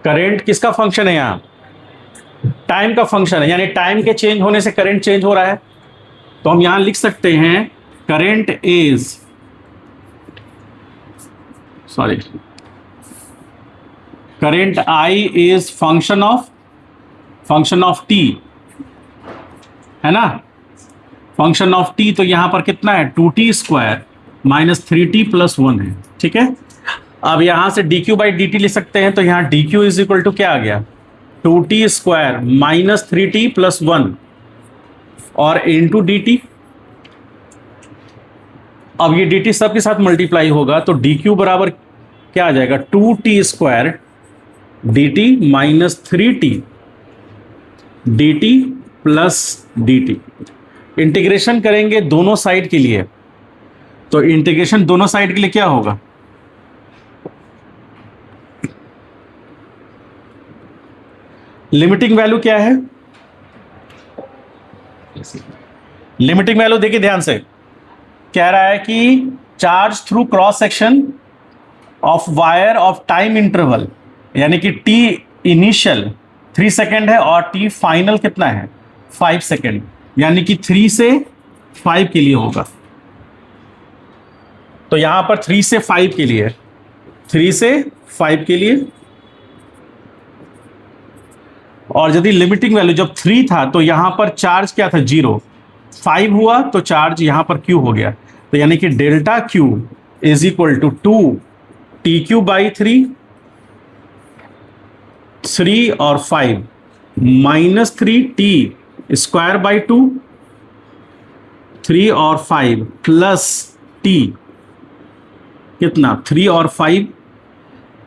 Current किसका function है यहां? टाइम का फंक्शन है, यानी टाइम के चेंज होने से करंट चेंज हो रहा है। तो हम यहां लिख सकते हैं current is, sorry, current I is function of T, है ना, फंक्शन ऑफ टी। तो यहां पर कितना है? 2t square minus 3t plus 1 है। ठीक है, अब यहां से dq बाई dt लिख सकते हैं। तो यहां dq इज इक्वल टू क्या आ गया? 2t square minus 3t plus 1 और इंटू dt। अब ये dt सबके साथ मल्टीप्लाई होगा तो dq बराबर क्या आ जाएगा? 2t square dt minus 3t dt plus dt। Integration करेंगे दोनों साइड के लिए, तो इंटीग्रेशन दोनों साइड के लिए क्या होगा? लिमिटिंग वैल्यू क्या है? लिमिटिंग वैल्यू देखिए ध्यान से, कह रहा है कि charge through cross section of wire of time interval, यानी कि टी इनिशियल 3 सेकेंड है और टी फाइनल कितना है? 5 सेकेंड, यानी कि 3 से 5 के लिए होगा। तो यहां पर 3 से 5 के लिए, 3 से 5 के लिए। और यदि लिमिटिंग वैल्यू जब 3 था तो यहां पर चार्ज क्या था? 0। 5 हुआ तो चार्ज यहां पर Q हो गया। तो यानी कि delta Q is equal to 2TQ by 3 और 5 माइनस 3T स्क्वायर बाई 2, 3 और 5 प्लस T कितना? 3 और 5।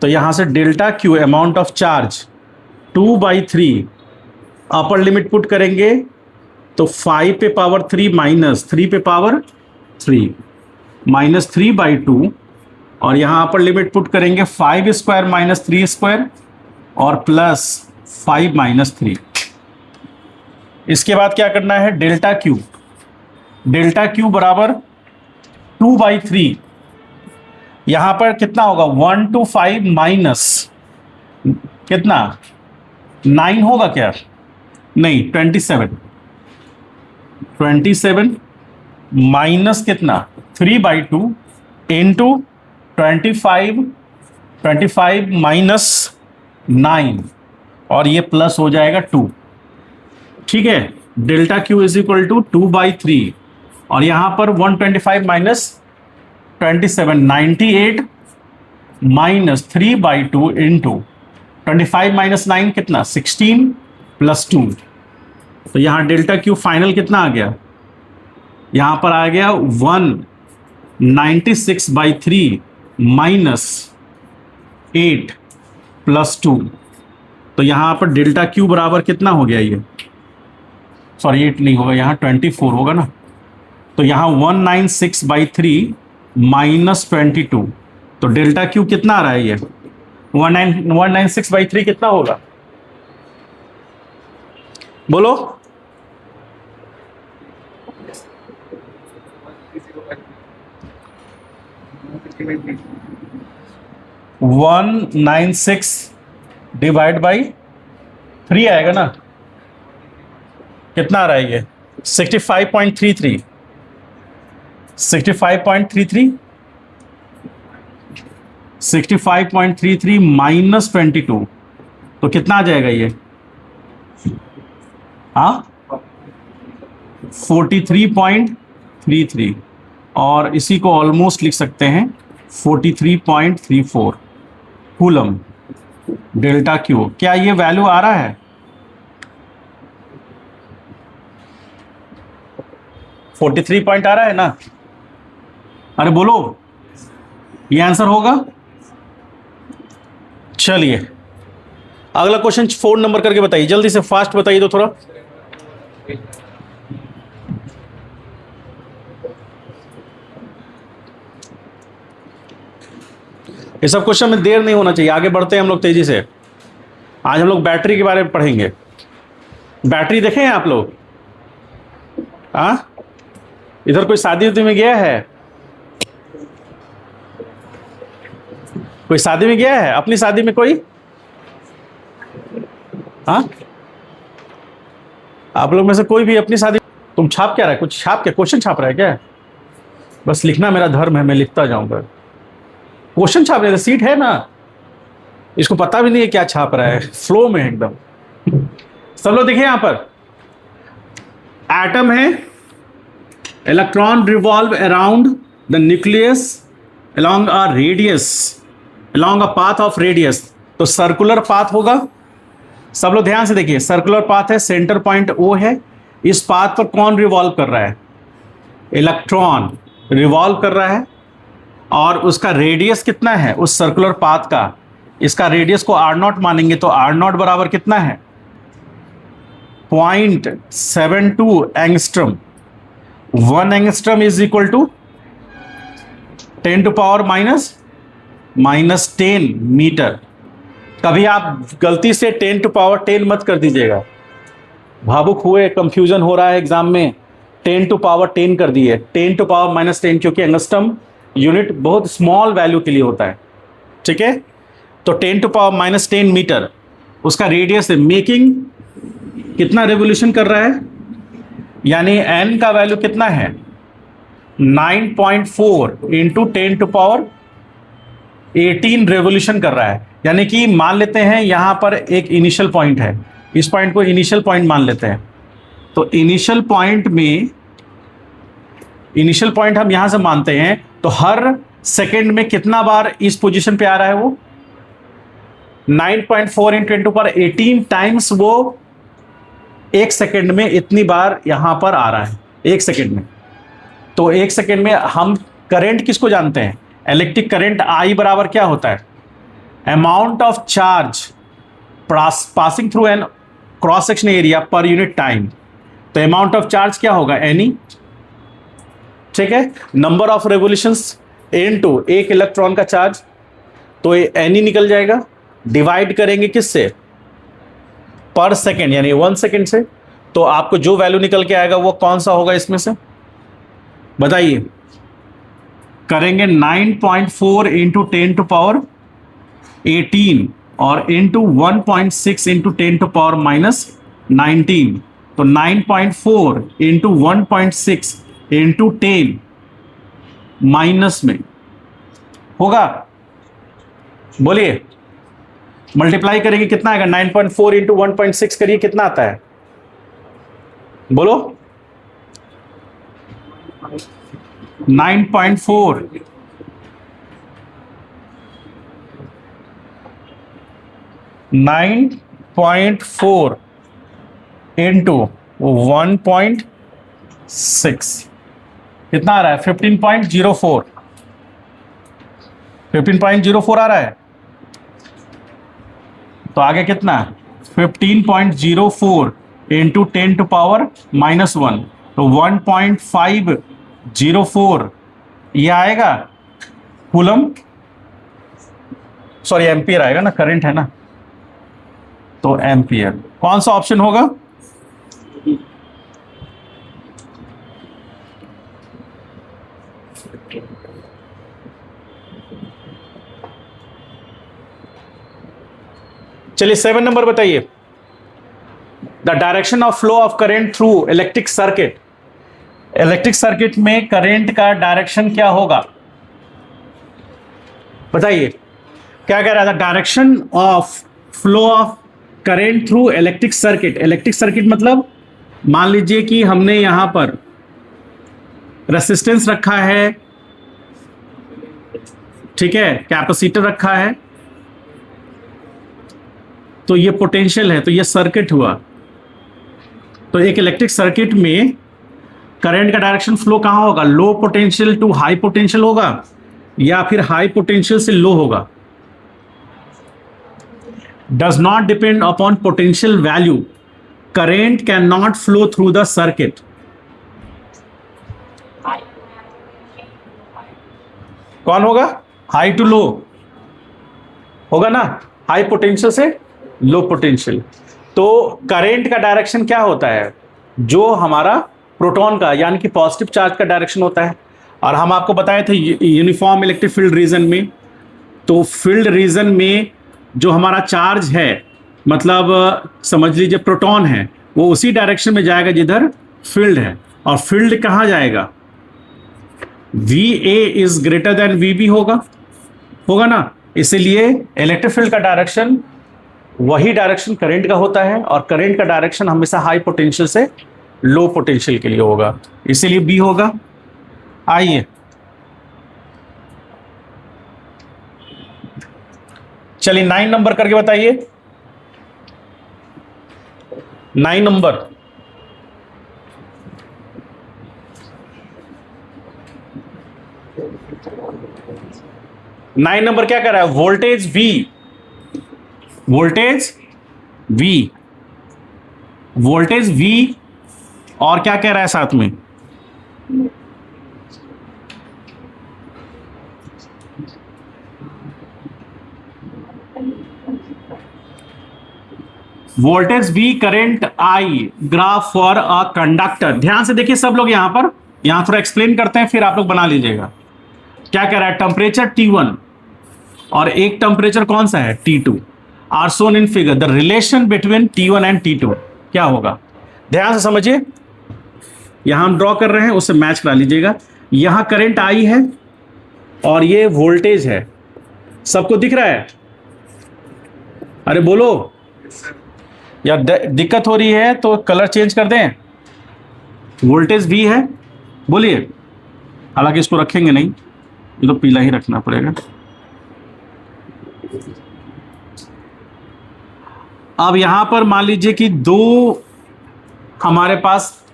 तो यहां से delta Q amount of charge 2/3, upper limit put करेंगे तो 5 पे पावर 3 माइनस 3 पे पावर 3 माइनस 3/2, और यहां अपर लिमिट पुट करेंगे 5 स्क्वायर माइनस 3 स्क्वायर और प्लस 5 माइनस 3। इसके बाद क्या करना है? डेल्टा Q बराबर 2/3। यहां पर कितना होगा? 1 to 5 माइनस कितना? 9 होगा क्या? नहीं, 27 माइनस कितना? 3/2 इंटू 25 माइनस 9 और ये प्लस हो जाएगा 2। ठीक है, delta Q is equal to 2/3 और यहां पर 125 माइनस 27, 98 माइनस 3/2 इंटू 25 माइनस 9 कितना? 16 प्लस 2। तो यहां डेल्टा Q फाइनल कितना आ गया? यहां पर आ गया 196/3 माइनस 8 प्लस 2। तो यहां पर डेल्टा Q बराबर कितना हो गया? ये सॉरी 8 नहीं होगा, यहां 24 होगा ना। तो यहां 196/3 माइनस 22। तो डेल्टा Q कितना आ रहा है? ये 196/3 कितना होगा? बोलो। वन 96 डिवाइड बाई 3 आएगा ना। कितना आ रहा है ये? 65.33 65.33 माइनस 22, तो कितना आ जाएगा ये? हाँ, 43.33 और इसी को ऑलमोस्ट लिख सकते हैं 43.34 कूलम डेल्टा Q। क्या ये वैल्यू आ रहा है? 43 पॉइंट आ रहा है ना? अरे बोलो, ये आंसर होगा। चलिए अगला क्वेश्चन 4 नंबर करके बताइए, जल्दी से फास्ट बताइए तो थोड़ा। ये सब क्वेश्चन में देर नहीं होना चाहिए, आगे बढ़ते हैं हम लोग तेजी से। आज हम लोग बैटरी के बारे में पढ़ेंगे। बैटरी देखे हैं आप लोग? हाँ, इधर कोई शादी उदी में गया है? कोई शादी में गया है? अपनी शादी में कोई? हाँ, आप लोग में से कोई भी अपनी शादी, तुम छाप क्या रहा है, कुछ छाप क्या, क्वेश्चन छाप रहा है क्या? बस लिखना मेरा धर्म है, मैं लिखता जाऊंगा। क्वेश्चन छाप रहे थे, सीट है ना, इसको पता भी नहीं है क्या छाप रहा है, फ्लो में एकदम। सब लोग देखिए यहां पर एटम है, electron revolve around the nucleus along a radius, along a path of radius, तो सर्कुलर पाथ होगा। सब लोग ध्यान से देखिए, सर्कुलर पाथ है, सेंटर पॉइंट O है, इस पाथ पर कौन रिवॉल्व कर रहा है? इलेक्ट्रॉन रिवॉल्व कर रहा है, और उसका रेडियस कितना है उस सर्कुलर पाथ का? इसका रेडियस को R0 मानेंगे तो R0 बराबर कितना है? 0.72 angstrom. 1 angstrom is equal to 10 to power -10 metre. कभी आप गलती से 10 टू पावर 10 मत कर दीजिएगा, भावुक हुए, कंफ्यूजन हो रहा है एग्जाम में, 10 टू पावर 10 कर दिए, 10 टू पावर -10, क्योंकि एंगस्ट्रम यूनिट बहुत स्मॉल वैल्यू के लिए होता है, ठीक है। तो 10 टू पावर -10 मीटर उसका रेडियस है, मेकिंग कितना रेवोल्यूशन कर रहा है, यानी n का वैल्यू कितना है? 9.4 इंटू 10 टू पावर 18 रेवोल्यूशन कर रहा है। यानी कि मान लेते हैं यहां पर एक इनिशियल पॉइंट है, इस पॉइंट को इनिशियल पॉइंट मान लेते हैं। तो इनिशियल पॉइंट में, इनिशियल पॉइंट हम यहां से मानते हैं, तो हर सेकेंड में कितना बार इस पोजीशन पे आ रहा है वो? 9.4 इंटू 10 टू पावर 18 टाइम्स वो एक सेकेंड में इतनी बार यहां पर आ रहा है, एक सेकेंड में। तो एक सेकेंड में हम करंट किसको जानते हैं? इलेक्ट्रिक करंट I बराबर क्या होता है? Amount of charge passing through an cross section area per unit time. तो अमाउंट ऑफ चार्ज क्या होगा? NE, ठीक है। नंबर ऑफ रेवोल्यूशंस इनटू एक इलेक्ट्रॉन का चार्ज, तो NE निकल जाएगा, डिवाइड करेंगे किससे? पर सेकेंड, यानी 1 सेकेंड से। तो आपको जो वैल्यू निकल के आएगा वो कौन सा होगा इसमें से? बताइए। करेंगे 9.4 इंटू 10 टू पावर 18 और इंटू 1.6 इंटू 10 टू पावर -19। तो 9.4 इंटू 1.6 इंटू 10 माइनस में होगा, बोलिए। मल्टीप्लाई करेंगे कितना आएगा? 9.4 इंटू 1.6 करिए, कितना आता है? बोलो। 9.4 इंटू 1.6 कितना आ रहा है? 15.04 15.04 आ रहा है। तो आगे कितना? 15.04 इंटू 10 टू पावर -1, तो 1.504 ये आएगा कूलम, सॉरी एम्पियर आएगा ना, करंट है ना, तो एम्पियर। कौन सा ऑप्शन होगा? चलिए 7 नंबर बताइए। The direction of flow of current through electric circuit. Electric circuit में करंट का डायरेक्शन क्या होगा? बताइए क्या कह रहा था? Direction of flow of current through electric circuit. Electric circuit मतलब मान लीजिए कि हमने यहां पर रेसिस्टेंस रखा है, ठीक है, कैपेसिटर रखा है, तो ये पोटेंशियल है, तो ये सर्किट हुआ। तो एक इलेक्ट्रिक सर्किट में करंट का डायरेक्शन फ्लो कहां होगा? Low potential to high potential होगा, या फिर हाई पोटेंशियल से लो होगा। Does not depend upon potential value, current can not flow through the circuit. कौन होगा? हाई टू लो होगा ना, हाई पोटेंशियल से लो पोटेंशियल। तो करंट का डायरेक्शन क्या होता है? जो हमारा प्रोटॉन का, यानी कि पॉजिटिव चार्ज का डायरेक्शन होता है। और हम आपको बताए थे यूनिफॉर्म इलेक्ट्रिक फील्ड रीजन में, तो फील्ड रीजन में जो हमारा चार्ज है मतलब समझ लीजिए प्रोटॉन है वो उसी डायरेक्शन में जाएगा जिधर फील्ड है, और फील्ड कहाँ जाएगा, VA is greater than VB होगा ना। इसीलिए इलेक्ट्रिक फील्ड का डायरेक्शन वही डायरेक्शन करंट का होता है, और करंट का डायरेक्शन हमेशा हाई पोटेंशियल से लो पोटेंशियल के लिए होगा, इसीलिए B होगा। आइए चलिए 9 नंबर करके बताइए। 9 नंबर, क्या कर रहा है, वोल्टेज V, वोल्टेज V और क्या कह रहा है साथ में, voltage V, current I, graph for a conductor. ध्यान से देखिए सब लोग, यहां थोड़ा एक्सप्लेन करते हैं फिर आप लोग बना लीजिएगा। क्या कह रहा है, टेम्परेचर T1 और एक टेम्परेचर कौन सा है T2 are shown in figure, the relation between T1 and T2 क्या होगा। ध्यान से समझिए, यहां हम ड्रॉ कर रहे हैं, उससे मैच करा लीजिएगा। यहां करंट I है और ये वोल्टेज है, सबको दिख रहा है, अरे बोलो, या दिक्कत हो रही है तो कलर चेंज कर दें। वोल्टेज V है, बोलिए, हालांकि इसको रखेंगे नहीं, ये तो पीला ही रखना पड़ेगा। अब यहां पर मान लीजिए कि दो हमारे पास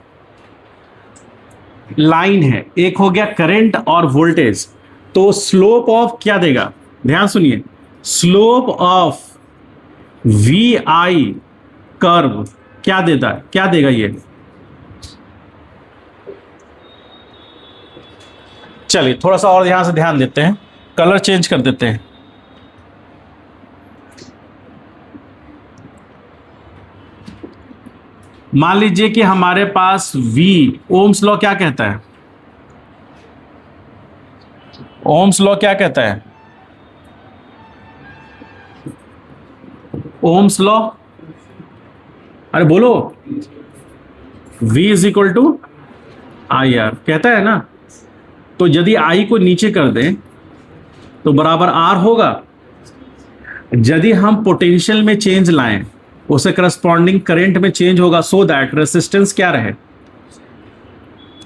लाइन है, एक हो गया करंट और वोल्टेज, तो स्लोप ऑफ क्या देगा, ध्यान सुनिए, स्लोप ऑफ VI कर्व क्या देगा ये, चलिए थोड़ा सा और यहां से ध्यान देते हैं, कलर चेंज कर देते हैं। मान लीजिए कि हमारे पास V, ओम्स लॉ क्या कहता है, ओम्स लॉ क्या कहता है, ओम्स लॉ, अरे बोलो, V is equal to IR कहता है ना। तो यदि I को नीचे कर दें तो बराबर R होगा। यदि हम पोटेंशियल में चेंज लाएं उसे करस्पॉन्डिंग करंट में चेंज होगा, सो दैट रेसिस्टेंस क्या रहे,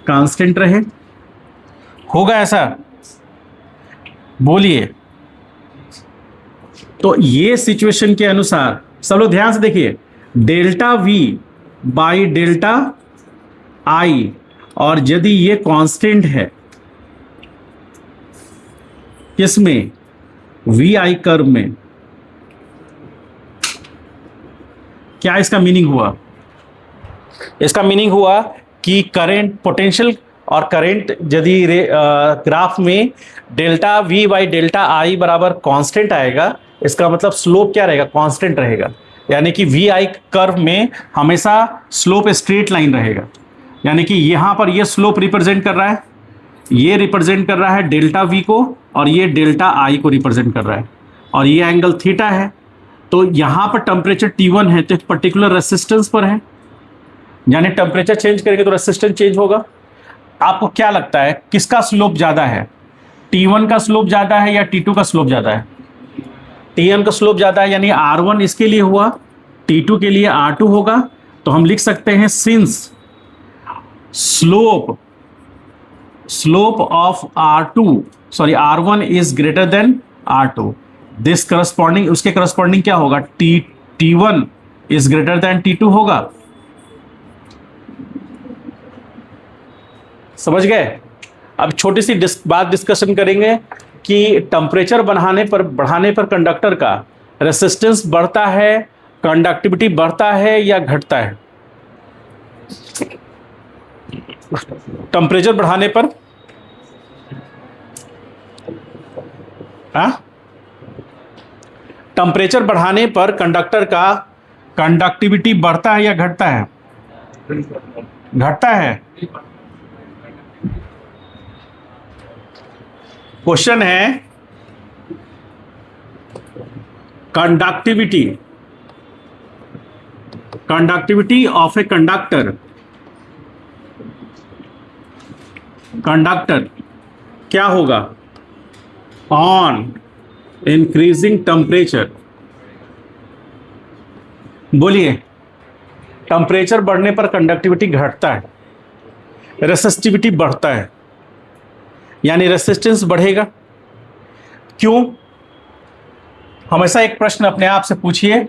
कांस्टेंट रहे, होगा ऐसा, बोलिए। तो ये सिचुएशन के अनुसार सब लोग ध्यान से देखिए, delta V by delta I, और यदि ये कांस्टेंट है किसमें, VI कर्व में, क्या इसका मीनिंग हुआ, इसका मीनिंग हुआ कि करंट, पोटेंशियल और करंट यदि ग्राफ में delta V by delta I बराबर कांस्टेंट आएगा, इसका मतलब स्लोप क्या रहेगा, कांस्टेंट रहेगा, यानी कि VI कर्व में हमेशा स्लोप स्ट्रेट लाइन रहेगा। यानी कि यहां पर ये स्लोप रिप्रेजेंट कर रहा है, ये रिप्रेजेंट कर रहा है डेल्टा V को, और ये डेल्टा I को रिप्रेजेंट कर रहा है, और ये एंगल थीटा है। तो यहां पर टेम्परेचर T1 है तो एक पर्टिकुलर रेसिस्टेंस पर है, यानी टेम्परेचर चेंज करेंगे तो रेसिस्टेंस चेंज होगा। आपको क्या लगता है किसका स्लोप ज्यादा है, T1 का स्लोप ज्यादा है या T2 का स्लोप ज्यादा है, T1 का स्लोप ज्यादा है, यानी R1 इसके लिए हुआ, T2 के लिए R2 होगा। तो हम लिख सकते हैं since slope of R1 is greater than R2, this corresponding, उसके करस्पॉन्डिंग क्या होगा, T1 is greater than T2 होगा। समझ गए। अब छोटी सी बात डिस्कशन करेंगे कि टेम्परेचर बढ़ाने पर कंडक्टर का रेसिस्टेंस बढ़ता है, कंडक्टिविटी बढ़ता है या घटता है। टेम्परेचर बढ़ाने पर टेम्परेचर बढ़ाने पर कंडक्टर का कंडक्टिविटी बढ़ता है या घटता है, घटता है। क्वेश्चन है conductivity conductivity of a conductor क्या होगा? On increasing temperature. बोलिए, टेम्परेचर बढ़ने पर कंडक्टिविटी घटता है, रेसिस्टिविटी बढ़ता है, यानी रेसिस्टेंस बढ़ेगा। क्यों? हमेशा एक प्रश्न अपने आप से पूछिए,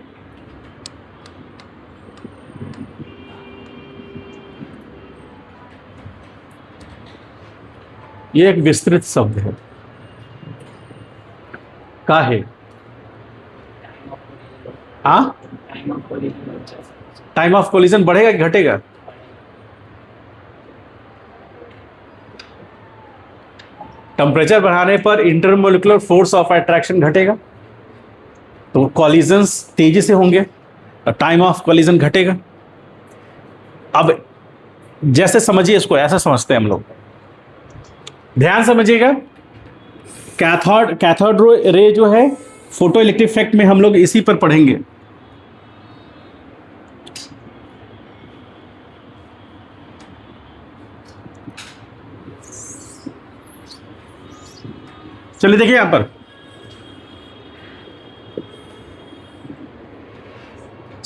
ये एक विस्तृत शब्द है, का है? हाँ, टाइम ऑफ कोलिजन बढ़ेगा कि घटेगा? टेम्परेचर बढ़ाने पर इंटरमोलिकुलर फोर्स ऑफ अट्रैक्शन घटेगा, तो कॉलिजन्स तेजी से होंगे, टाइम ऑफ कॉलिजन घटेगा। अब जैसे समझिए, इसको ऐसा समझते हैं हम लोग, ध्यान समझिएगा। कैथोड रे जो है, फोटो इलेक्ट्रिक इफेक्ट में हम लोग इसी पर पढ़ेंगे। चलिए देखिए यहां पर,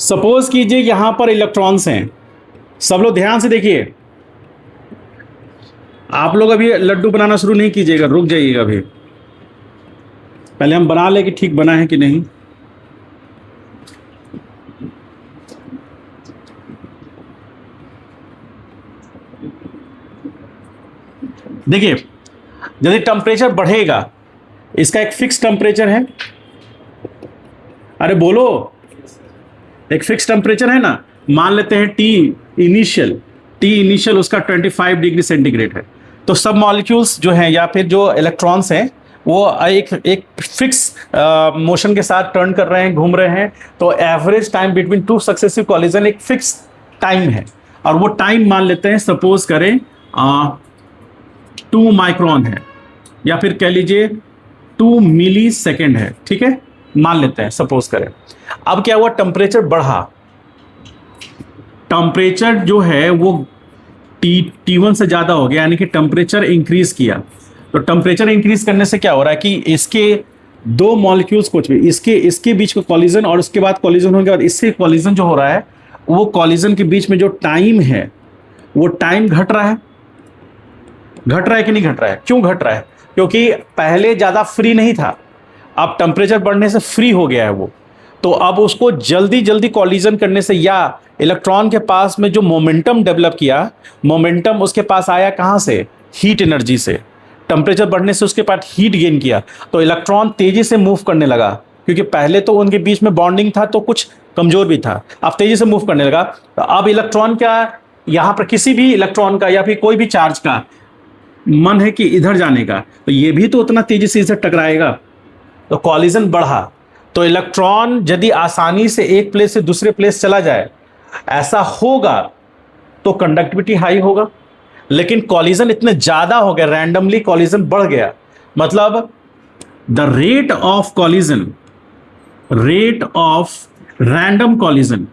सपोज कीजिए यहां पर इलेक्ट्रॉन्स हैं। सब लोग ध्यान से देखिए, आप लोग अभी लड्डू बनाना शुरू नहीं कीजिएगा, रुक जाइएगा अभी, पहले हम बना ले कि ठीक बना है कि नहीं। देखिए, यदि टेम्परेचर बढ़ेगा, इसका एक फिक्स टेम्परेचर है, अरे बोलो, एक फिक्स टेम्परेचर है ना, मान लेते हैं टी इनिशियल उसका 25 डिग्री सेंटीग्रेड है। तो सब मॉलिक्यूल्स जो हैं या फिर जो इलेक्ट्रॉन्स हैं वो एक फिक्स मोशन के साथ टर्न कर रहे हैं, घूम रहे हैं। तो average time between two successive collision एक फिक्स टाइम है, और वो टाइम मान लेते हैं, सपोज करें 2 माइक्रोन है, या फिर कह लीजिए 2 मिली सेकेंड है, ठीक है, मान लेते हैं, सपोज करें। अब क्या हुआ, टेम्परेचर बढ़ा, टेम्परेचर जो है वो T1 से ज्यादा हो गया, यानी कि टेम्परेचर इंक्रीज किया। तो टेम्परेचर इंक्रीज करने से क्या हो रहा है कि इसके दो मॉलिक्यूल्स कुछ भी इसके बीच का कॉलिजन, और उसके बाद कॉलिजन होने के बाद इससे कॉलिजन जो हो रहा है, वो कॉलिजन के बीच में जो टाइम है वो टाइम घट रहा है कि नहीं घट रहा है? क्यों घट रहा है? क्योंकि पहले ज्यादा फ्री नहीं था, अब टेम्परेचर बढ़ने से फ्री हो गया है वो। तो अब उसको जल्दी कॉलिजन करने से, या इलेक्ट्रॉन के पास में जो मोमेंटम डेवलप किया, मोमेंटम उसके पास आया कहां से? हीट एनर्जी से। टेम्परेचर बढ़ने से उसके पास हीट गेन किया, तो इलेक्ट्रॉन तेजी से मूव करने लगा, क्योंकि पहले तो उनके बीच में बॉन्डिंग था तो कुछ कमजोर भी था, अब तेजी से मूव करने लगा। तो अब इलेक्ट्रॉन का, यहां पर किसी भी इलेक्ट्रॉन का या फिर कोई भी चार्ज का मन है कि इधर जाने का, तो ये भी तो उतना तेजी से इसे टकराएगा, तो कॉलिजन बढ़ा। तो इलेक्ट्रॉन यदि आसानी से एक प्लेस से दूसरे प्लेस चला जाए, ऐसा होगा तो कंडक्टिविटी हाई होगा। लेकिन कॉलिजन इतने ज्यादा हो गया, रैंडमली कॉलिजन बढ़ गया, मतलब the rate of collision, rate of random collision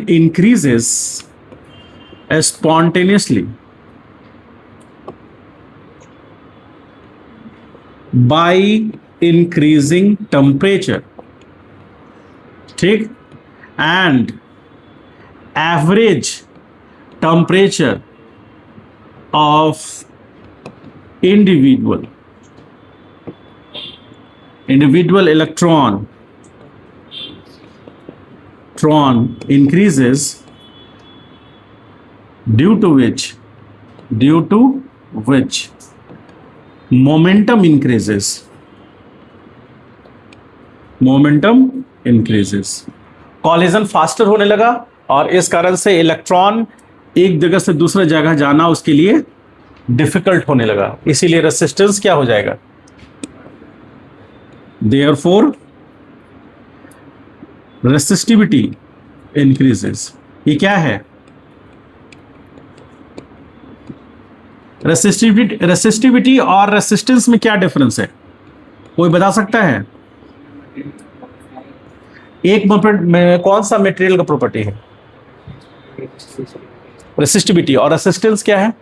increases spontaneously by increasing temperature, ठीक, and average temperature of individual electron increases, due to which momentum increases, collision faster होने लगा, और इस कारण से इलेक्ट्रॉन एक जगह से दूसरे जगह जाना उसके लिए डिफिकल्ट होने लगा, इसीलिए रेसिस्टेंस क्या हो जाएगा? Therefore resistivity increases. ये क्या है? रेसिस्टिविटी और रेसिस्टेंस में क्या डिफरेंस है? कोई बता सकता है? एक में कौन सा मटेरियल का प्रॉपर्टी है? रेसिस्टिविटी। और रेसिस्टेंस क्या है?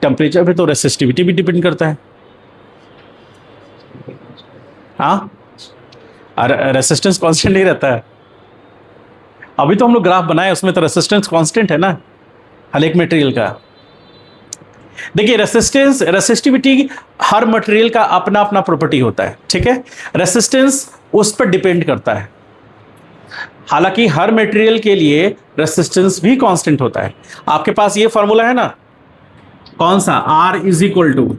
टेम्परेचर पे तो रेसिस्टिविटी भी डिपेंड करता है। हाँ, रेसिस्टेंस कांस्टेंट नहीं रहता है। अभी तो हम लोग ग्राफ बनाए, उसमें तो रेसिस्टेंस कांस्टेंट है ना हर एक मटेरियल का। देखिए, रेसिस्टिविटी हर मटेरियल का अपना अपना प्रॉपर्टी होता है, ठीक है। रेसिस्टेंस उस पर डिपेंड करता है। हालांकि हर मटेरियल के लिए रेसिस्टेंस भी कांस्टेंट होता है। आपके पास ये फॉर्मूला है ना, कौन सा? R इज इक्वल टू,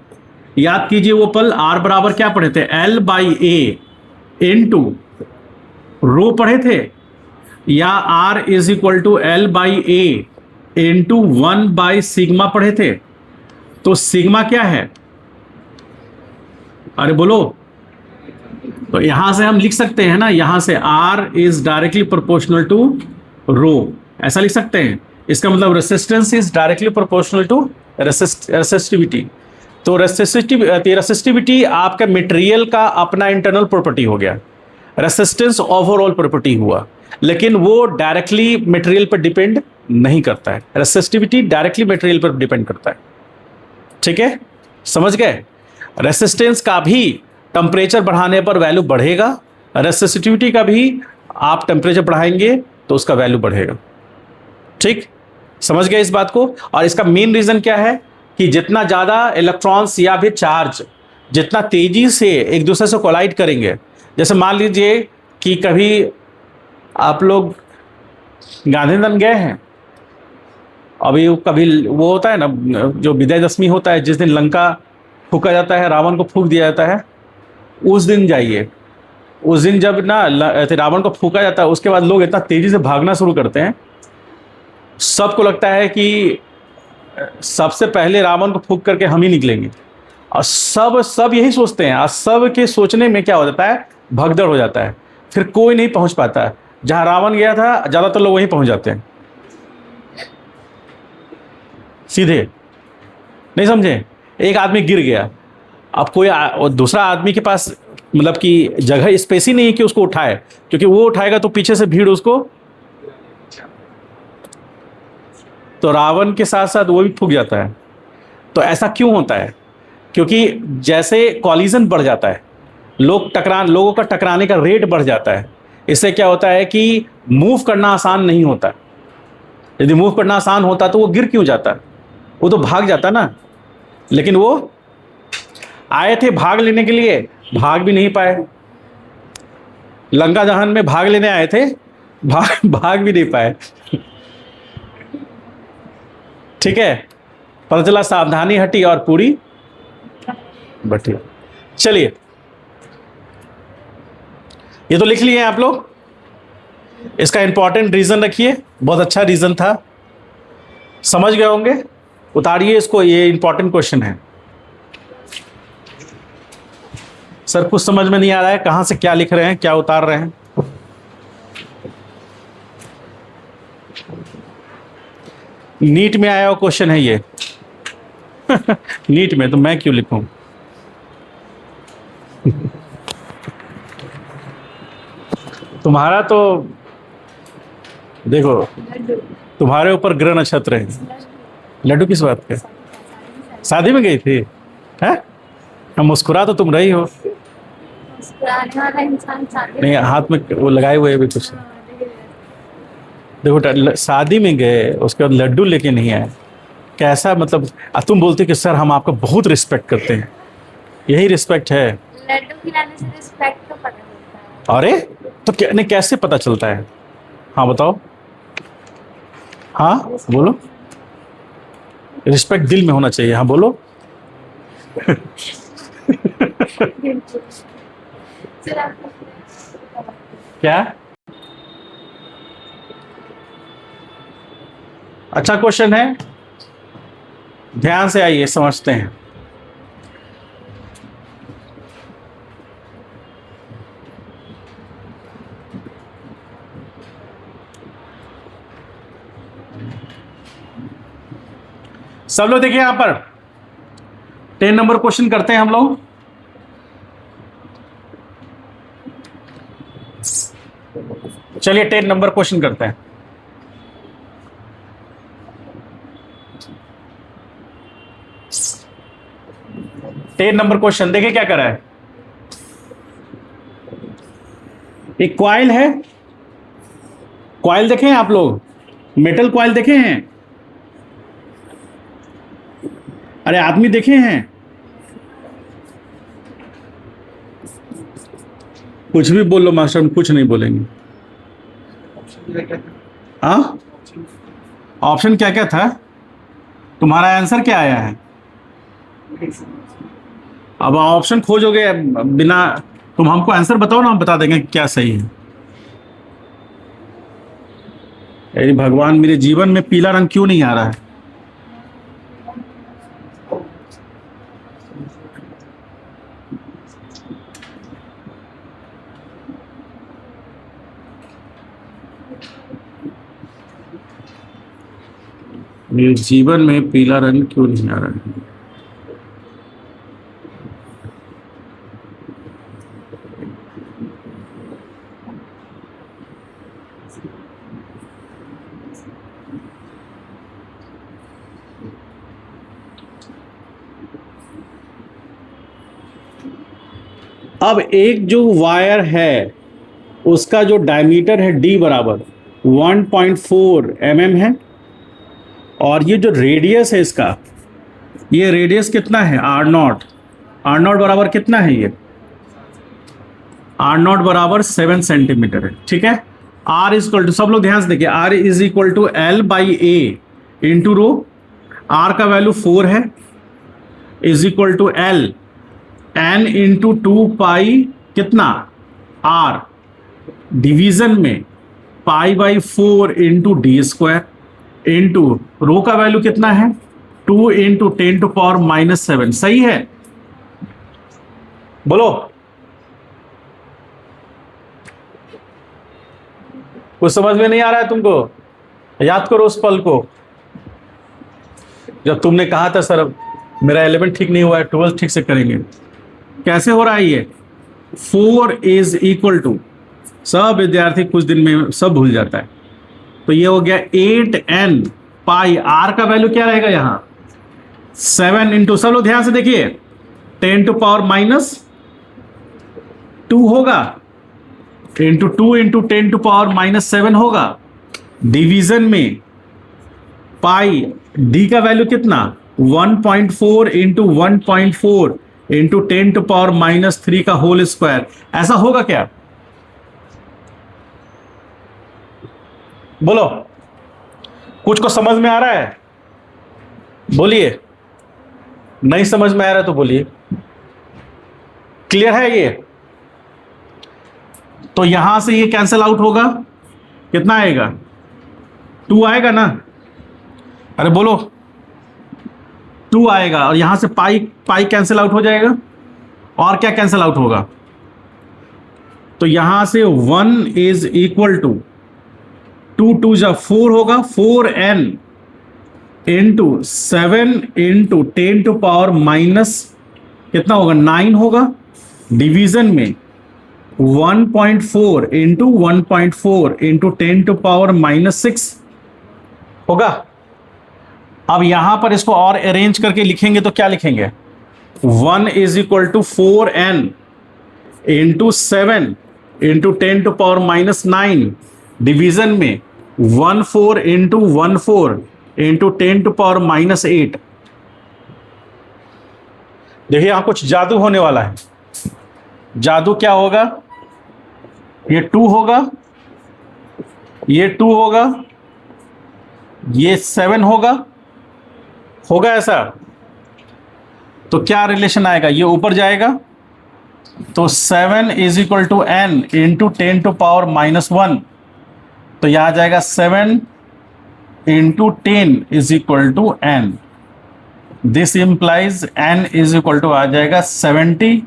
याद कीजिए वो पल, R बराबर क्या पढ़े थे? L/A इनटू रो पढ़े थे, या R is equal to L/A into 1/सिग्मा पढ़े थे। तो सिग्मा क्या है? अरे बोलो। तो यहां से हम लिख सकते हैं ना, यहां से R is directly proportional to rho, ऐसा लिख सकते हैं। इसका मतलब resistance is directly proportional to resistivity. तो रेसिस्टिविटी आपका मटेरियल का अपना इंटरनल प्रॉपर्टी हो गया, रेसिस्टेंस ओवरऑल प्रॉपर्टी हुआ, लेकिन वो डायरेक्टली मटेरियल पर डिपेंड नहीं करता है। रेसिस्टिविटी डायरेक्टली मटेरियल पर डिपेंड करता है, ठीक है, समझ गए। रेसिस्टेंस का भी टेम्परेचर बढ़ाने पर वैल्यू बढ़ेगा, रेसिस्टिविटी का भी आप टेम्परेचर बढ़ाएंगे तो उसका वैल्यू बढ़ेगा, ठीक, समझ गए इस बात को। और इसका मेन रीजन क्या है कि जितना ज्यादा इलेक्ट्रॉन्स या फिर चार्ज जितना तेजी से एक दूसरे से कोलाइड करेंगे, जैसे मान लीजिए कि कभी आप लोग गांधीनगर गए हैं, अभी कभी वो होता है ना जो विजयदशमी होता है, जिस दिन लंका फूका जाता है, रावण को फूक दिया जाता है, उस दिन जाइए। उस दिन जब ना रावण को फूका जाता है, उसके बाद लोग इतना तेजी से भागना शुरू करते हैं, सबको लगता है कि सबसे पहले रावण को फूक करके हम ही निकलेंगे, और सब यही सोचते हैं। और सब के सोचने में क्या हो जाता है, भगदड़ हो जाता है, फिर कोई नहीं पहुंच पाता है। जहां रावण गया था ज्यादातर लोग वहीं पहुंच जाते हैं सीधे, नहीं समझे। एक आदमी गिर गया, अब कोई दूसरा आदमी के पास मतलब कि जगह स्पेस ही नहीं है कि उसको उठाए, क्योंकि वो उठाएगा तो पीछे से भीड़ उसको, तो रावण के साथ साथ वो भी फूक जाता है। तो ऐसा क्यों होता है? क्योंकि जैसे कॉलिजन बढ़ जाता है, लोगों का टकराने का रेट बढ़ जाता है। इससे क्या होता है कि मूव करना आसान नहीं होता। यदि मूव करना आसान होता तो वो गिर क्यों जाता? वो तो भाग जाता ना। लेकिन वो आए थे भाग लेने के लिए, भाग भी नहीं पाए। लंका दहन में भाग लेने आए थे, भाग भी नहीं पाए, ठीक है। पता चला सावधानी हटी और पूरी बटी। चलिए, ये तो लिख लिए आप लोग। इसका इंपॉर्टेंट रीजन रखिए, बहुत अच्छा रीजन था, समझ गए होंगे। उतारिए इसको, ये इंपॉर्टेंट क्वेश्चन है। सर कुछ समझ में नहीं आ रहा है, कहां से क्या लिख रहे हैं, क्या उतार रहे हैं? नीट में आया हुआ क्वेश्चन है ये। नीट में तो मैं क्यों लिखूं? तुम्हारा तो देखो, तुम्हारे ऊपर ग्रह नक्षत्र है। लड्डू किस बात का? शादी में गई थी? हैं? हम मुस्कुरा तो तुम रही हो। नहीं, हाथ में वो लगाए हुए भी कुछ। देखो, शादी में गए, उसके बाद लड्डू लेके नहीं आए, कैसा मतलब? तुम बोलते कि सर हम आपका बहुत रिस्पेक्ट करते हैं। यही रिस्पेक्ट है? लड्डू खिलाने से रिस्पेक्ट तो पता चलता है। अरे तो नहीं, कैसे पता चलता है? हाँ बताओ। हाँ बोलो। रिस्पेक्ट दिल में होना चाहिए। हाँ बोलो। क्या? अच्छा क्वेश्चन है, ध्यान से आइए, समझते हैं। सब लोग देखिए यहां पर, 10 नंबर क्वेश्चन करते हैं हम लोग। चलिए 10 नंबर क्वेश्चन करते हैं। टेन नंबर क्वेश्चन देखिए क्या कर रहा है। एक कॉइल है, कॉइल देखे हैं आप लोग, मेटल कॉइल देखे हैं? अरे आदमी देखे हैं? कुछ भी बोल लो मास्टर, हम कुछ नहीं बोलेंगे। हाँ, ऑप्शन क्या क्या था? तुम्हारा आंसर क्या आया है? अब ऑप्शन खोजोगे बिना, तुम हमको आंसर बताओ ना, हम बता देंगे क्या सही है। अरे भगवान, मेरे जीवन में पीला रंग क्यों नहीं आ रहा है? मेरे जीवन में पीला रंग क्यों नहीं आ रहा है? अब एक जो वायर है उसका जो डायमीटर है d बराबर 1.4 mm है, और ये जो रेडियस है इसका, ये रेडियस कितना है? r0। r0 बराबर कितना है? ये r0 बराबर 7 सेंटीमीटर है। ठीक है, r इज इक्वल टू, सब लोग ध्यान से देखिए, r is equal to L by A into रो। r का वैल्यू 4 है, is equal to L n into 2 pi कितना r, डिवीजन में pi by 4 into d square into rho का वैल्यू कितना है? 2 इंटू 10 टू पावर माइनस 7। सही है? बोलो, कुछ समझ में नहीं आ रहा है तुमको? याद करो उस पल को जब तुमने कहा था सर मेरा 11 ठीक नहीं हुआ है, 12 ठीक से करेंगे। कैसे हो रहा है ये? 4 इज इक्वल टू, सब विद्यार्थी कुछ दिन में सब भूल जाता है, तो ये हो गया 8n पाई, r का वैल्यू क्या रहेगा यहां? 7 इंटू, सब लोग ध्यान से देखिए, 10 टू पावर माइनस 2 होगा, into 2 into 10 to power minus 7 होगा, डिवीजन में पाई, d का वैल्यू कितना? 1.4 into 1.4 into 10 to power minus 3 का होल स्क्वायर। ऐसा होगा क्या? बोलो, कुछ को समझ में आ रहा है? बोलिए, नहीं समझ में आ रहा है तो बोलिए। क्लियर है ये? तो यहां से ये कैंसिल आउट होगा, कितना आएगा? 2 आएगा ना? अरे बोलो, 2 आएगा, और यहां से पाई पाई कैंसिल आउट हो जाएगा, और क्या कैंसिल आउट होगा? तो यहां से 1 इज इक्वल टू 2 2 जा 4 होगा, 4n into 7 into 10 to power minus कितना होगा? 9 होगा, डिवीजन में 1.4 into 1.4 into 10 to power minus 6 होगा। अब यहां पर इसको और अरेंज करके लिखेंगे तो क्या लिखेंगे? 1 is equal to 4n into 7 into 10 to power minus 9, division में 14 into 14 into 10 to power minus 8। देखिए यहां कुछ जादू होने वाला है। जादू क्या होगा? ये 2 होगा, ये 2 होगा, ये 7 होगा ऐसा। तो क्या रिलेशन आएगा? ये ऊपर जाएगा, तो 7 is equal to n into 10 to power minus 1, तो यह आ जाएगा 7 into 10 is equal to n। This implies n is equal to आ जाएगा 70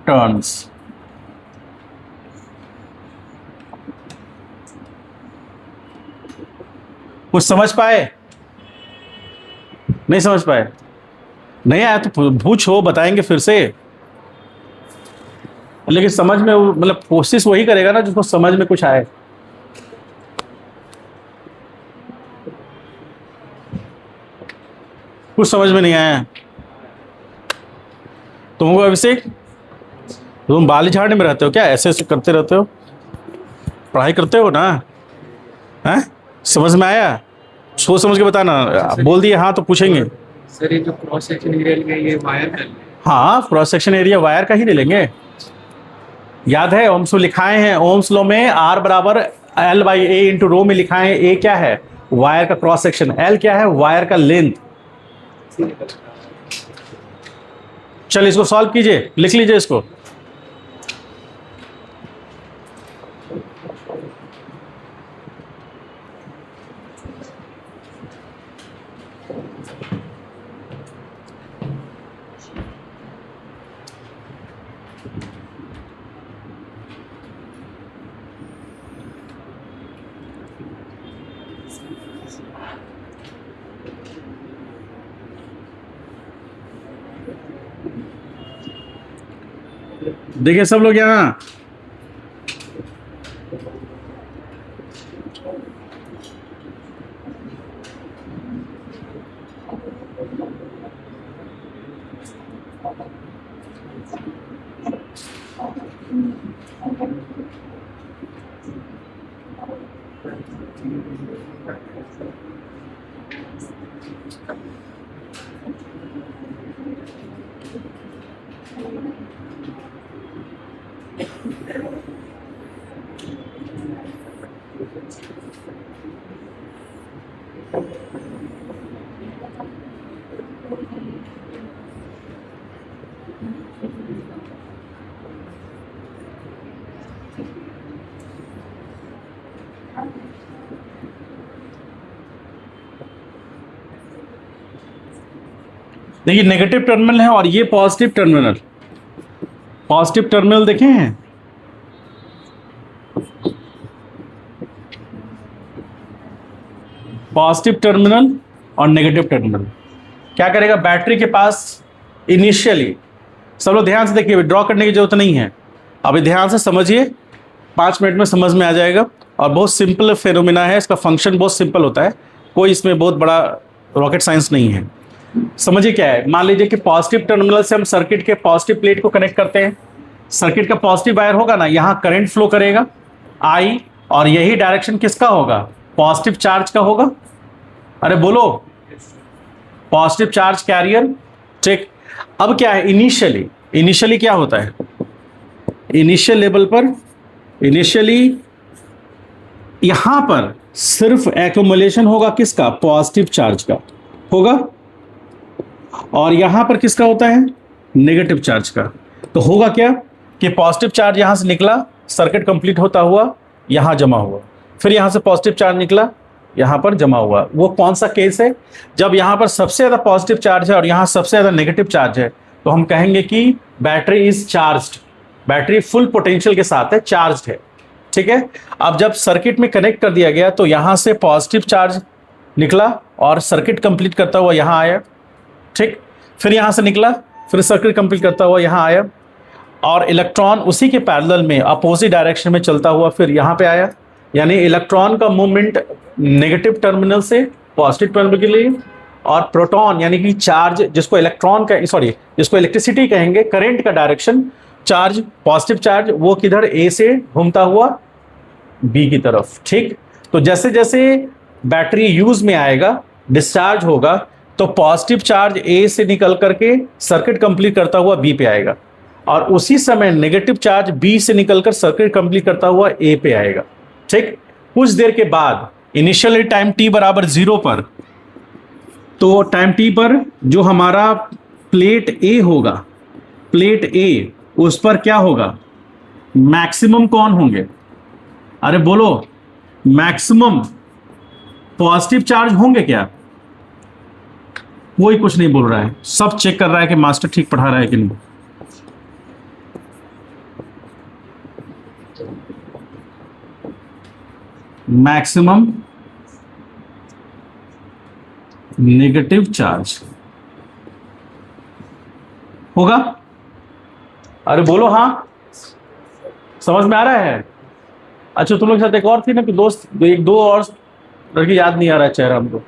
टर्न्स। कुछ समझ पाए? नहीं समझ पाए? नहीं आया तो पूछो, बताएंगे फिर से। लेकिन समझ में मतलब कोशिश वही करेगा ना जिसको समझ में कुछ आए। कुछ समझ में नहीं आया तुमको अभिषेक? तुम बाल झाड़ने में रहते हो क्या? ऐसे ऐसे करते रहते हो? पढ़ाई करते हो ना? हैं? समझ में आया? सोच समझ के बताना। बोल दिए हाँ तो पूछेंगे। सर ये जो क्रॉस सेक्शन एरिया ये वायर कर ले। हाँ, क्रॉस सेक्शन एरिया वायर का ही ले लेंगे। याद है ओम्स में लिखाए हैं, ओम्स लॉ में आर बराबर L by A into rho में लिखाए हैं। ए क्या है? वायर का क्रॉस सेक्शन। एल क्या है? वायर का लेंथ। चल इसको सॉल्व कीजिए, लिख लीजिए इसको। देखिए सब लोग यहाँ, देखिए नेगेटिव टर्मिनल है और ये पॉजिटिव टर्मिनल। पॉजिटिव टर्मिनल देखे हैं? पॉजिटिव टर्मिनल और नेगेटिव टर्मिनल क्या करेगा? बैटरी के पास इनिशियली, सब लोग ध्यान से देखिए, ड्रॉ करने की जरूरत नहीं है, अभी ध्यान से समझिए, 5 मिनट में समझ में आ जाएगा। और बहुत सिंपल फेनोमेना है, इसका फंक्शन बहुत सिंपल होता है, कोई इसमें बहुत बड़ा रॉकेट साइंस नहीं है। समझिए क्या है, मान लीजिए कि पॉजिटिव टर्मिनल से हम सर्किट के पॉजिटिव प्लेट को कनेक्ट करते हैं। सर्किट का पॉजिटिव वायर होगा ना, यहाँ करंट फ्लो करेगा आई, और यही डायरेक्शन किसका होगा? पॉजिटिव चार्ज का होगा। अरे बोलो, पॉजिटिव चार्ज कैरियर। ठीक, अब क्या है, इनिशियली क्या होता है? इनिशियल लेवल पर, इनिशियली यहां पर सिर्फ एक्यूमुलेशन होगा किसका? पॉजिटिव चार्ज का होगा, और यहां पर किसका होता है? नेगेटिव चार्ज का। तो होगा क्या कि पॉजिटिव चार्ज यहां से निकला, सर्किट कंप्लीट होता हुआ यहां जमा हुआ, फिर यहां से पॉजिटिव चार्ज निकला, यहां पर जमा हुआ। वो कौन सा केस है? जब यहां पर सबसे ज्यादा पॉजिटिव चार्ज है और यहां सबसे ज्यादा नेगेटिव चार्ज है, तो हम कहेंगे कि battery is charged, battery full potential के साथ है, चार्ज्ड है। ठीक है, अब जब सर्किट में कनेक्ट कर दिया गया तो यहां से पॉजिटिव चार्ज निकला और सर्किट कंप्लीट करता हुआ यहां आया। ठीक, फिर यहां से निकला, फिर सर्किट कंप्लीट करता हुआ यहां आया, और इलेक्ट्रॉन उसी के पैरेलल में अपोजिट डायरेक्शन में चलता हुआ फिर यहां पे आया। यानी इलेक्ट्रॉन का मूवमेंट नेगेटिव टर्मिनल से पॉजिटिव टर्मिनल के लिए, और प्रोटॉन यानी कि चार्ज, जिसको इलेक्ट्रॉन का जिसको इलेक्ट्रिसिटी कहेंगे, करंट का डायरेक्शन, चार्ज पॉजिटिव चार्ज वो किधर? ए से घूमता हुआ बी की तरफ। ठीक, तो जैसे जैसे बैटरी यूज में आएगा, डिस्चार्ज होगा, तो पॉजिटिव चार्ज ए से निकल करके सर्किट कंप्लीट करता हुआ बी पे आएगा, और उसी समय नेगेटिव चार्ज बी से निकलकर सर्किट कंप्लीट करता हुआ ए पे आएगा। ठीक, कुछ देर के बाद इनिशियली टाइम टी बराबर 0 पर, तो टाइम टी पर जो हमारा प्लेट ए होगा, प्लेट ए, उस पर क्या होगा? मैक्सिमम कौन होंगे? अरे बोलो, मैक्सिमम पॉजिटिव चार्ज होंगे क्या? कोई कुछ नहीं बोल रहा है, सब चेक कर रहा है कि मास्टर ठीक पढ़ा रहा है कि नहीं। मैक्सिमम नेगेटिव चार्ज, होगा? अरे बोलो हाँ, समझ में आ रहा है? अच्छा तुम लोग के साथ एक और थी ना कि दोस्त, एक दो और लड़की, याद नहीं आ रहा है चेहरा हमको।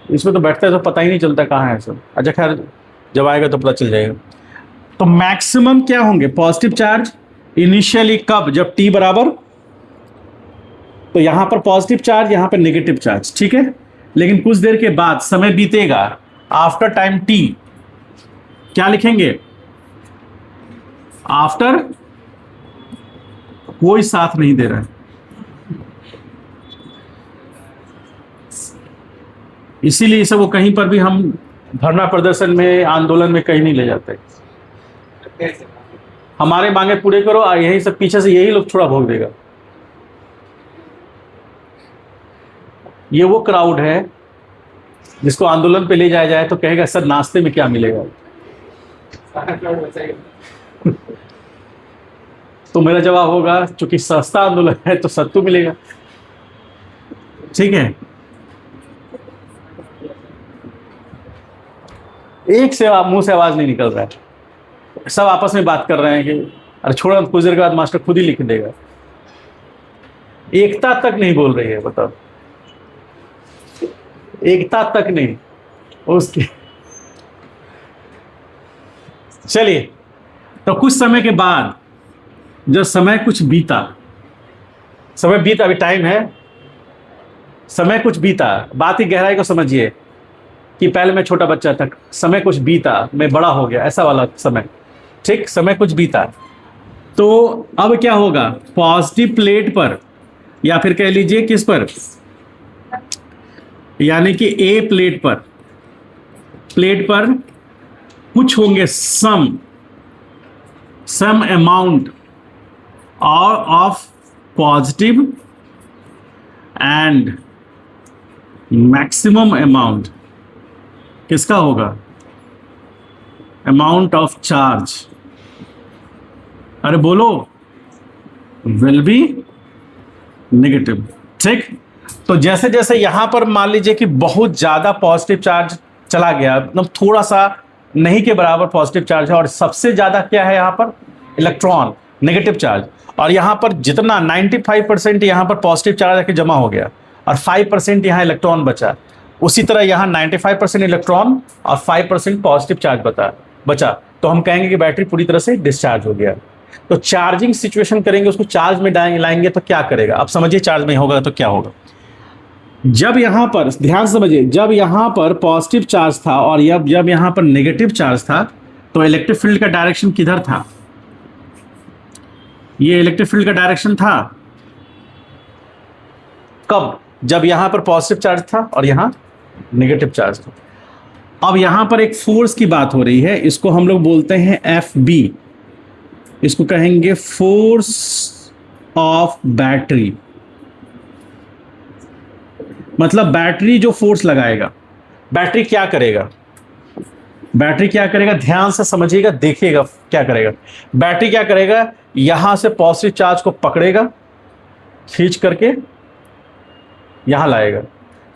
इसमें तो बैठता है तो पता ही नहीं चलता कहाँ है सब। अच्छा खैर, जब आएगा तो पता चल जाएगा। तो मैक्सिमम क्या होंगे पॉजिटिव चार्ज इनिशियली कब? जब टी बराबर, तो यहां पर पॉजिटिव चार्ज, यहां पर नेगेटिव चार्ज, ठीक है। लेकिन कुछ देर के बाद समय बीतेगा, आफ्टर टाइम टी, क्या लिखेंगे? आफ्टर, कोई साथ नहीं दे रहा है, इसीलिए इसे वो कहीं पर भी हम धरना प्रदर्शन में, आंदोलन में कहीं नहीं ले जाते। हमारे मांगे पूरे करो, और यही सब पीछे से यही लोग थोड़ा भोग देगा। ये वो क्राउड है जिसको आंदोलन पे ले जाया जाए तो कहेगा सर नाश्ते में क्या मिलेगा। तो मेरा जवाब होगा चूंकि सस्ता आंदोलन है तो सत्तू मिलेगा, ठीक है। एक से मुंह से आवाज नहीं निकल रहा है, सब आपस में बात कर रहे हैं कि अरे छोड़ो, कुछ देर के बाद मास्टर खुद ही लिख देगा। एकता तक नहीं बोल रही है, बताओ, एकता तक नहीं उसकी। चलिए, तो कुछ समय के बाद जब समय कुछ बीता, समय बीता, अभी टाइम है, समय कुछ बीता, बात की गहराई को समझिए कि पहले मैं छोटा बच्चा था, समय कुछ बीता, मैं बड़ा हो गया, ऐसा वाला समय, ठीक। समय कुछ बीता, तो अब क्या होगा? पॉजिटिव प्लेट पर, या फिर कह लीजिए किस पर, यानी कि ए प्लेट पर, कुछ होंगे some amount of positive and maximum amount किसका होगा? अमाउंट ऑफ चार्ज, अरे बोलो, विल बी नेगेटिव, ठीक। तो जैसे जैसे यहां पर मान लीजिए कि बहुत ज्यादा पॉजिटिव चार्ज चला गया, मतलब थोड़ा सा नहीं के बराबर पॉजिटिव चार्ज है, और सबसे ज्यादा क्या है यहां पर? Electron, negative charge. और यहां पर जितना 95% यहां पर पॉजिटिव चार्ज आके जमा हो गया और 5% यहां इलेक्ट्रॉन बचा, उसी तरह यहां 95% इलेक्ट्रॉन और 5% पॉजिटिव चार्ज बचा, तो हम कहेंगे कि बैटरी पूरी तरह से डिस्चार्ज हो गया। तो चार्जिंग सिचुएशन करेंगे, उसको चार्ज में लाएंगे तो क्या करेगा? अब समझिए चार्ज में होगा तो क्या होगा। जब यहां पर ध्यान समझिए, जब यहां पर पॉजिटिव चार्ज था और जब यहां पर नेगेटिव चार्ज था, तो इलेक्ट्रिक फील्ड का डायरेक्शन किधर था? ये इलेक्ट्रिक फील्ड का डायरेक्शन था कब? जब यहां पर पॉजिटिव चार्ज था और यहां नेगेटिव चार्ज था। अब यहां पर एक फोर्स की बात हो रही है, इसको हम लोग बोलते हैं FB, इसको कहेंगे फोर्स ऑफ बैटरी। मतलब बैटरी जो फोर्स लगाएगा, बैटरी क्या करेगा? बैटरी क्या करेगा? ध्यान से समझिएगा, देखिएगा क्या करेगा। बैटरी क्या करेगा? यहां से पॉजिटिव चार्ज को पकड़ेगा, खींच करके यहां लाएगा,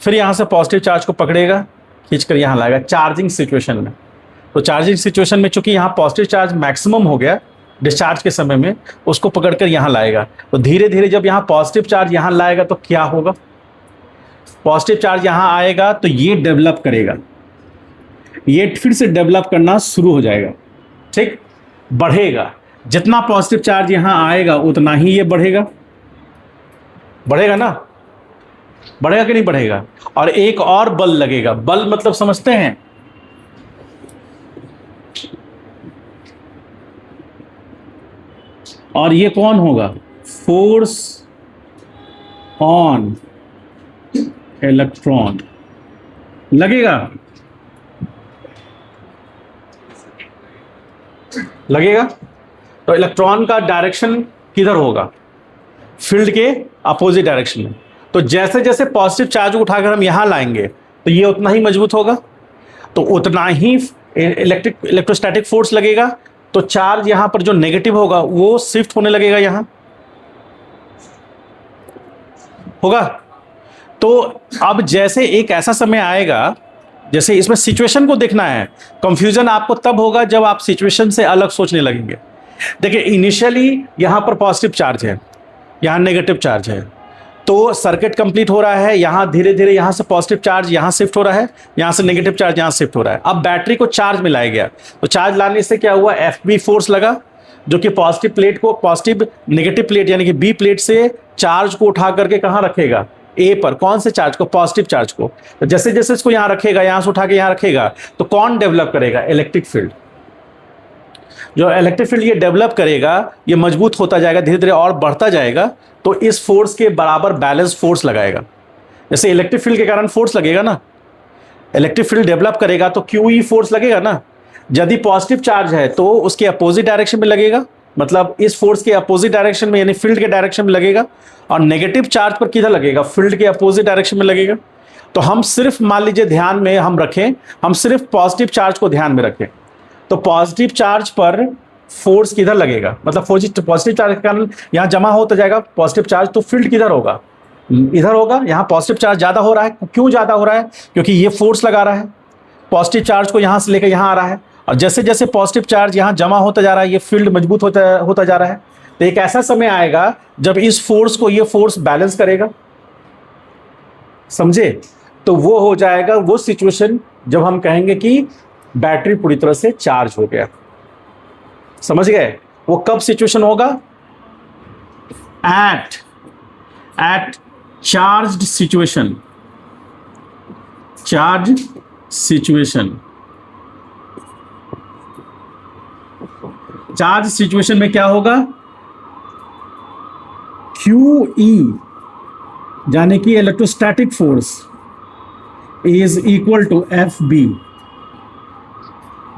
फिर यहां से पॉजिटिव चार्ज को पकड़ेगा, खींच कर यहां लाएगा, चार्जिंग सिचुएशन में। तो चार्जिंग सिचुएशन में चूंकि यहां पॉजिटिव चार्ज मैक्सिमम हो गया डिस्चार्ज के समय में, उसको पकड़कर यहां लाएगा। तो धीरे धीरे जब यहां पॉजिटिव चार्ज यहां लाएगा तो क्या होगा? पॉजिटिव चार्ज यहां आएगा तो ये डेवलप करेगा, ये फिर से डेवलप करना शुरू हो जाएगा, ठीक, बढ़ेगा। जितना पॉजिटिव चार्ज यहां आएगा उतना ही ये बढ़ेगा, बढ़ेगा ना, बढ़ेगा कि नहीं बढ़ेगा? और एक और बल लगेगा, बल मतलब समझते हैं, और ये कौन होगा? फोर्स ऑन इलेक्ट्रॉन लगेगा, लगेगा। तो इलेक्ट्रॉन का डायरेक्शन किधर होगा? फील्ड के अपोजिट डायरेक्शन में। तो जैसे जैसे पॉजिटिव चार्ज उठाकर हम यहां लाएंगे तो ये उतना ही मजबूत होगा, तो उतना ही इलेक्ट्रोस्टैटिक फोर्स लगेगा। तो चार्ज यहां पर जो नेगेटिव होगा वो शिफ्ट होने लगेगा, यहां होगा। तो अब जैसे एक ऐसा समय आएगा जैसे इसमें सिचुएशन को देखना है, कंफ्यूजन आपको तब होगा जब आप सिचुएशन से अलग सोचने लगेंगे। देखिए इनिशियली यहाँ पर पॉजिटिव चार्ज है, यहाँ नेगेटिव चार्ज है, तो सर्किट कंप्लीट हो रहा है, यहाँ धीरे धीरे यहाँ से पॉजिटिव चार्ज यहाँ शिफ्ट हो रहा है, यहाँ से नेगेटिव चार्ज यहाँ शिफ्ट हो रहा है। अब बैटरी को चार्ज में लाया गया, तो चार्ज लाने से क्या हुआ, FB फोर्स लगा जो कि पॉजिटिव प्लेट को, पॉजिटिव नेगेटिव प्लेट यानी कि B प्लेट से चार्ज को उठा करके कहाँ रखेगा, A पर। कौन से चार्ज को, पॉजिटिव चार्ज को। तो जैसे जैसे इसको यहाँ रखेगा, यहाँ से उठा के यहाँ रखेगा, तो कौन डेवलप करेगा, इलेक्ट्रिक फील्ड। जो इलेक्ट्रिक फील्ड ये डेवलप करेगा, ये मजबूत होता जाएगा, धीरे धीरे और बढ़ता जाएगा, तो इस फोर्स के बराबर बैलेंस फोर्स लगाएगा। जैसे इलेक्ट्रिक फील्ड के कारण फोर्स लगेगा ना, इलेक्ट्रिक फील्ड डेवलप करेगा तो QE फोर्स लगेगा ना। यदि पॉजिटिव चार्ज है तो उसके अपोजिट डायरेक्शन में लगेगा, मतलब इस फोर्स के अपोजिट डायरेक्शन में यानी फील्ड के डायरेक्शन में लगेगा, और नेगेटिव चार्ज पर किधर लगेगा, फील्ड के अपोजिट डायरेक्शन में लगेगा। तो हम सिर्फ मान लीजिए ध्यान में हम रखें, हम सिर्फ पॉजिटिव चार्ज को ध्यान में रखें, तो पॉजिटिव चार्ज पर फोर्स किधर लगेगा, मतलब पॉजिटिव चार्ज के कारण यहाँ जमा होता जाएगा पॉजिटिव चार्ज, तो फील्ड किधर होगा, इधर होगा। यहाँ पॉजिटिव चार्ज ज़्यादा हो रहा है, क्यों ज़्यादा हो रहा है, क्योंकि ये फोर्स लगा रहा है, पॉजिटिव चार्ज को यहाँ से लेकर यहाँ आ रहा है, और जैसे जैसे पॉजिटिव चार्ज यहाँ जमा होता जा रहा है, ये फील्ड मजबूत होता जा रहा है। तो एक ऐसा समय आएगा जब इस फोर्स को ये फोर्स बैलेंस करेगा, समझे। तो वो हो जाएगा वो सिचुएशन जब हम कहेंगे कि बैटरी पूरी तरह से चार्ज हो गया, समझ गए। वो कब सिचुएशन होगा, at charged situation, charge situation. Charge situation में क्या होगा, QE यानी कि electrostatic force is equal to FB।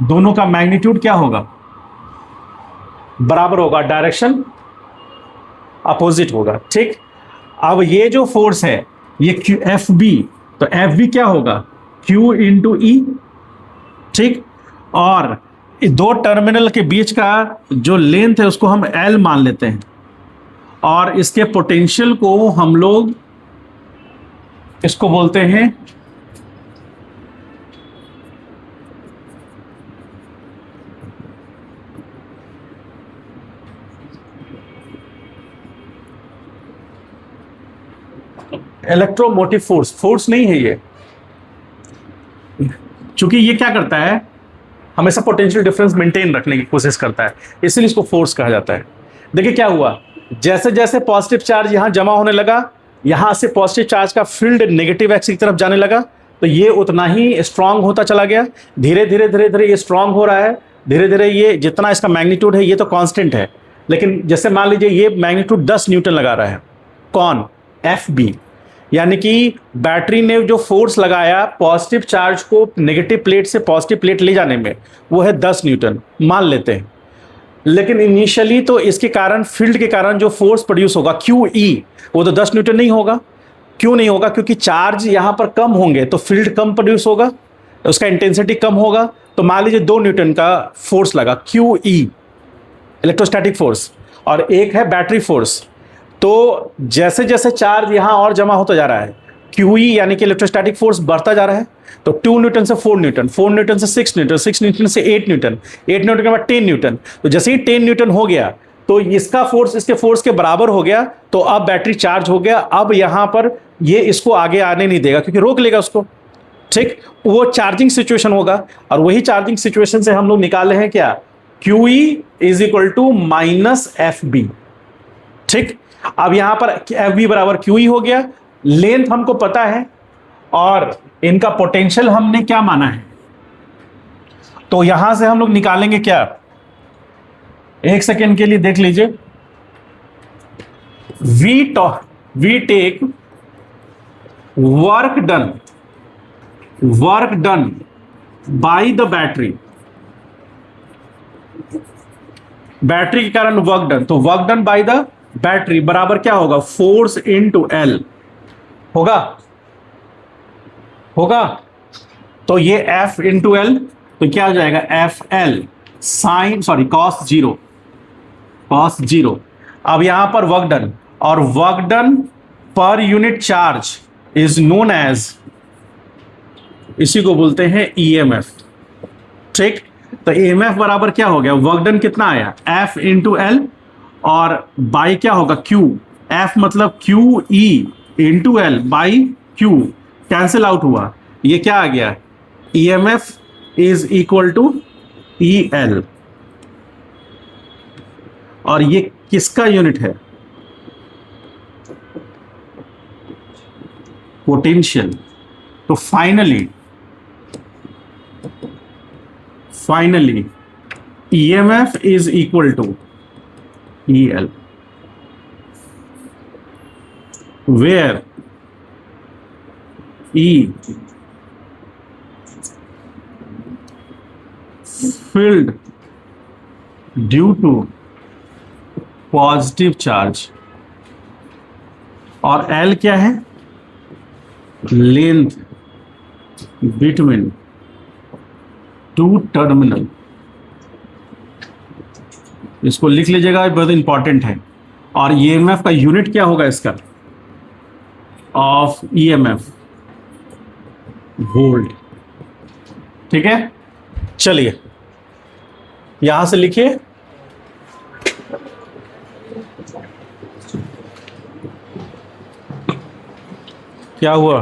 दोनों का मैग्नीट्यूड क्या होगा, बराबर होगा, डायरेक्शन अपोजिट होगा, ठीक। अब ये जो फोर्स है ये FB, तो FB क्या होगा, Q इंटू E, ठीक। और दो टर्मिनल के बीच का जो लेंथ है उसको हम L मान लेते हैं, और इसके पोटेंशियल को हम लोग इसको बोलते हैं इलेक्ट्रोमोटिव फोर्स। फोर्स नहीं है ये, क्योंकि ये क्या करता है, हमेशा पोटेंशियल डिफरेंस मेंटेन रखने की कोशिश करता है, इसलिए इसको फोर्स कहा जाता है। देखिए क्या हुआ, जैसे जैसे पॉजिटिव चार्ज यहां जमा होने लगा, यहां से पॉजिटिव चार्ज का फील्ड नेगेटिव एक्सिस की तरफ जाने लगा, तो ये उतना ही स्ट्रांग होता चला गया। धीरे धीरे धीरे धीरे ये स्ट्रांग हो रहा है, धीरे धीरे ये जितना इसका मैग्नीट्यूड है ये तो कांस्टेंट है, लेकिन जैसे मान लीजिए ये मैग्नीट्यूड 10 न्यूटन लगा रहा है, कौन, FB। यानी कि बैटरी ने जो फोर्स लगाया पॉजिटिव चार्ज को नेगेटिव प्लेट से पॉजिटिव प्लेट ले जाने में, वो है 10 न्यूटन मान लेते हैं। लेकिन इनिशियली तो इसके कारण, फील्ड के कारण जो फोर्स प्रोड्यूस होगा QE, वो तो 10 न्यूटन नहीं होगा। क्यों नहीं होगा, क्योंकि चार्ज यहाँ पर कम होंगे तो फील्ड कम प्रोड्यूस होगा, उसका इंटेंसिटी कम होगा। तो मान लीजिए 2 न्यूटन का फोर्स लगा, QE इलेक्ट्रोस्टैटिक फोर्स, और एक है बैटरी फोर्स। तो जैसे जैसे चार्ज यहाँ और जमा होता जा रहा है, QE यानी कि इलेक्ट्रोस्टैटिक फोर्स बढ़ता जा रहा है, तो 2 न्यूटन से 4 न्यूटन, 4 न्यूटन से 6 न्यूटन, 6 न्यूटन से 8 न्यूटन, 8 न्यूटन के बाद 10 न्यूटन। तो जैसे ही 10 न्यूटन हो गया तो इसका फोर्स इसके फोर्स के बराबर हो गया, तो अब बैटरी चार्ज हो गया। अब यहाँ पर ये इसको आगे आने नहीं देगा, क्योंकि रोक लेगा उसको, ठीक। वो चार्जिंग सिचुएशन होगा, और वही चार्जिंग सिचुएशन से हम लोग निकाले हैं क्या, QE is equal to minus FB, ठीक। अब यहां पर FB बराबर QE हो गया, लेंथ हमको पता है, और इनका पोटेंशियल हमने क्या माना है, तो यहां से हम लोग निकालेंगे क्या, एक सेकेंड के लिए देख लीजिए। We take work done by the battery, battery के कारण वर्क डन, तो work done by the battery बराबर क्या होगा, फोर्स इनटू L होगा। तो ये F इंटू L, तो क्या हो जाएगा, FL cos 0। अब यहां पर वर्क डन, और वर्क डन पर unit charge is known as इसी को बोलते हैं ईएमएफ। ठीक, तो ईएमएफ बराबर क्या हो गया, वर्क डन कितना आया, एफ इंटू एल, और बाई क्या होगा, क्यू। एफ मतलब Q E into L by Q, cancel out हुआ, ये क्या आ गया, EMF is equal to E L. और ये किसका यूनिट है, पोटेंशियल। तो finally EMF is equal to E L, where E filled due to positive charge, और L क्या है, लेंथ बिटवीन टू टर्मिनल। इसको लिख लीजिएगा, बहुत इंपॉर्टेंट है। और ईएमएफ का यूनिट क्या होगा इसका, ऑफ ईएमएफ, वोल्ट। ठीक है, चलिए यहां से लिखिए, क्या हुआ,